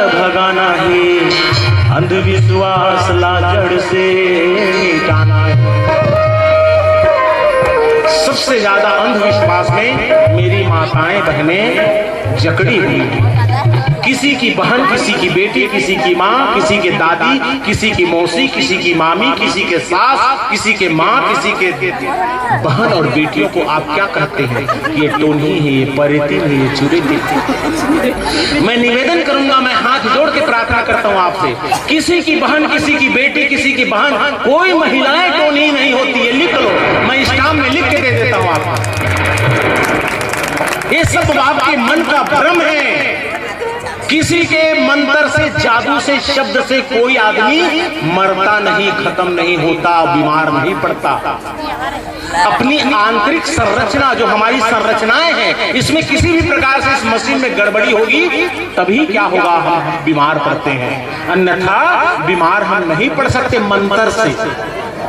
भगाना ही अंधविश्वास लाजड़ से मिटाना है। सबसे ज्यादा अंधविश्वास में मेरी माताएं बहनें जकड़ी हुई। किसी की बहन, किसी की बेटी, किसी की माँ, किसी के दादी, किसी की मौसी, किसी की मामी, किसी के सास, किसी के माँ, किसी के बहन और बेटियों को आप क्या कहते हैं? ये टोनी है, ये परितिन है, ये चुरितिन है। मैं निवेदन करूंगा, मैं हाथ जोड़ के प्रार्थना करता हूँ आपसे, किसी की बहन, किसी की बेटी, किसी की बहन, कोई महिलाएं टोनी नहीं होती है। लिख लो, मैं स्टाम्प में लिख के दे देता हूँ आपको। ये सब आपके मन का भ्रम है। किसी के मंत्र से, जादू से, शब्द से कोई आदमी मरता नहीं, खत्म नहीं होता, बीमार नहीं पड़ता। अपनी आंतरिक संरचना, जो हमारी संरचनाएं हैं, इसमें किसी भी प्रकार से इस मशीन में गड़बड़ी होगी तभी क्या होगा, हम बीमार पड़ते हैं। अन्यथा बीमार हम नहीं पड़ सकते। मंत्र से,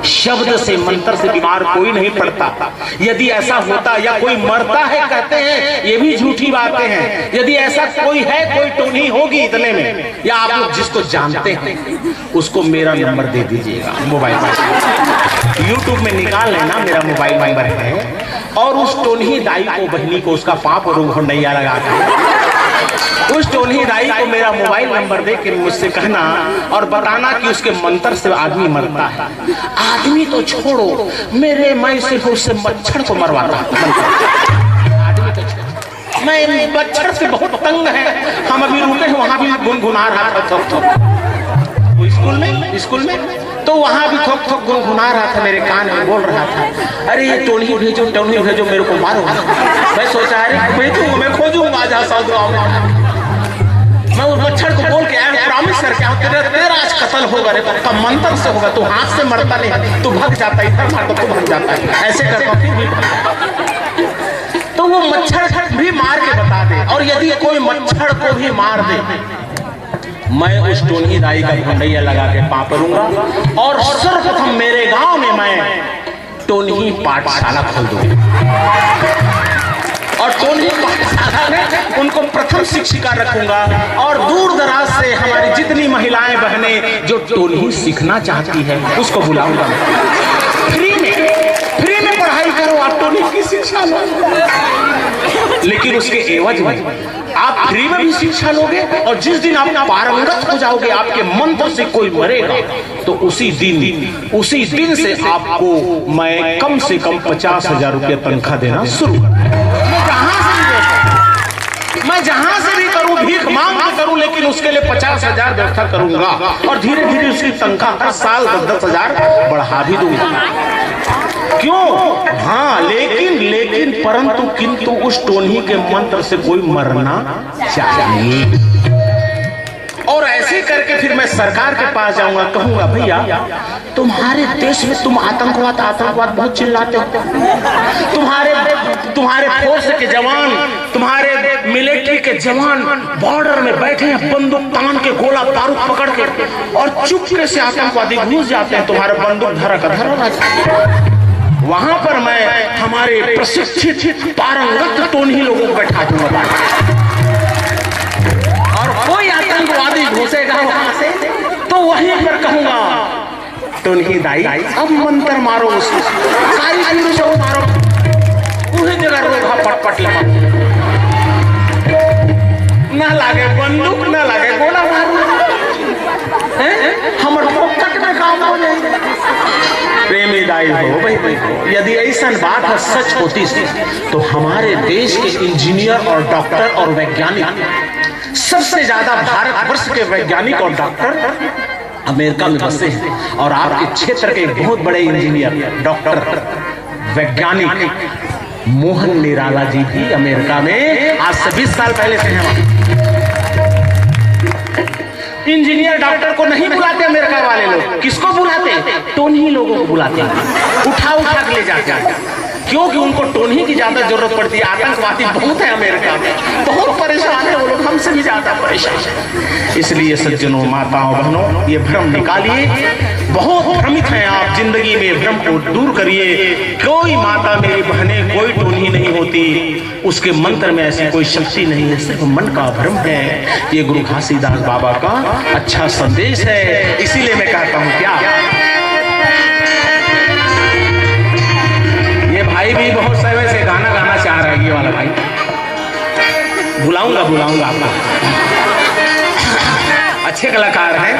शब्द से, मंत्र से बीमार कोई नहीं पड़ता। यदि ऐसा होता या कोई मरता है कहते हैं, ये भी झूठी बातें हैं। यदि ऐसा कोई है, कोई टोनी होगी इतने में, या आप लोग जिसको जानते हैं उसको मेरा नंबर दे दीजिएगा मोबाइल पर। यूट्यूब में निकाल लेना, मेरा मोबाइल नंबर है। और उस टोनी दाई को, बहनी को, उसका पाप और नैया लगा के उस टोनी दाई को मेरा मोबाइल नंबर दे के मुझसे कहना और बताना कि उसके मंत्र से आदमी मरता है। आदमी तो छोड़ो, मैं सिर्फ उससे मच्छर को मरवाता हूँ। मैं मच्छर से बहुत तंग है। हम अभी रुके हैं, वहां भी गुनगुना रहा था थोक थोक। स्कूल में तो वहां भी थोक थोक गुनगुना रहा था, मेरे कान में बोल रहा था, अरे ये टोनी भेजो, टोनी भेजो, मेरे को मारो। मैं सोचा अरे भेजूंगा, मैं खोजूंगा जहाँ सौ मैं उस मच्छर को बोल के आया, प्रॉमिस करके आऊं, तेरा आज कत्ल होगा रे पक्का, मंत्र से होगा। तू हाथ से मरता नहीं, तू भाग जाता है, इधर मारता तू भाग जाता है, ऐसे करता फिर तो वो मच्छर भी मार के बता दे। और यदि कोई मच्छर को भी मार दे, मैं उस टोनी दाई का भंडैया लगा के पापरूंगा। और सर्वप्रथम मेरे गांव में मैं टोनी पाठशाला खोल दूंगा और टोनी पाठशाला में उनको प्रथम शिक्षिका रखूंगा। और दूर दराज से हमारी जितनी महिलाएं बहनें जो टोनी सीखना चाहती है उसको बुलाऊंगा। फ्री में पढ़ाई करो, आप टोनी की शिक्षा लो। लेकिन उसके एवज में आप फ्री में भी शिक्षा लोगे, और जिस दिन आप पारंगत हो जाओगे, आपके मंत्र से कोई मरेगा, तो उसी दिन से आपको मैं कम से कम 50,000 रुपया तनख्वाह देना शुरू कर। मैं जहां से भी करूं, भीख मांग के करूं, लेकिन उसके लिए 50,000 व्यवस्था करूंगा। और धीरे धीरे उसकी तनख्वाह हर साल 10,000 बढ़ा भी दूंगा। क्यों? हाँ, लेकिन परंतु किंतु उस टोनी के मंत्र से कोई मरना चाहिए। और ऐसे करके फिर मैं सरकार के पास जाऊंगा, कहूंगा भैया तुम्हारे देश में तुम आतंकवाद बहुत चिल्लाते हो। तुम्हारे फोर्स के जवान, तुम्हारे मिलिट्री के जवान बॉर्डर में बैठे हैं, बंदूक तान के, गोला बारूद पकड़ के, और चुपके से आतंकवादी घुस जाते हैं, तुम्हारे बंदूक धरा का धरा। वहां पर मैं हमारे प्रशिक्षित पारंगत टोनी लोगों को बैठा दूंगा। और कोई आतंकवादी घुसेगा वहां से तो वहीं पर कहूंगा, टोनी दाई अब मंत्र मारो, उसको सारी चीजों मारो, उसी जगह रोगा पटपट लगा, न लागे बंदूक, न लागे गोला मारो, हमारे पॉकेट में काम हो जाएगा। प्रेमी दाई हो भाई, यदि ऐसा बात है सच होती तो हमारे देश के इंजीनियर और डॉक्टर और वैज्ञानिक, सबसे ज्यादा भारतवर्ष के वैज्ञानिक और डॉक्टर अमेरिका में बसे हैं। और आपके क्षेत्र के बहुत बड़े इंजीनियर, डॉक्टर, वैज्ञानिक मोहन निराला जी भी अमेरिका में आज से 20 साल पहले से हैं। इंजीनियर डॉक्टर को नहीं बुलाते अमेरिका वाले लोग, किसको बुलाते? टोनी लोगों को बुलाते हैं, उठा के ले जाते हैं। क्योंकि उनको टोनी की ज्यादा जरूरत पड़ती है। आतंकवादी बहुत है अमेरिका में, बहुत परेशान है वो लोग, हमसे भी ज्यादा परेशान है। इसलिए सज्जनों, माताओं, बहनों, ये भ्रम निकालिए। बहुत भ्रमित हैं आप, जिंदगी में भ्रम को दूर करिए। कोई माता मेरी बहनें, कोई टोनी नहीं होती, उसके मंत्र में ऐसी कोई शक्ति नहीं है, सिर्फ मन का भ्रम है। ये गुरु घासीदास बाबा का अच्छा संदेश है। इसीलिए मैं कहता हूं, क्या ये भाई भी बहुत समय से गाना गाना चाह रहा है, ये वाला भाई, बुलाऊंगा आपको, अच्छे कलाकार हैं।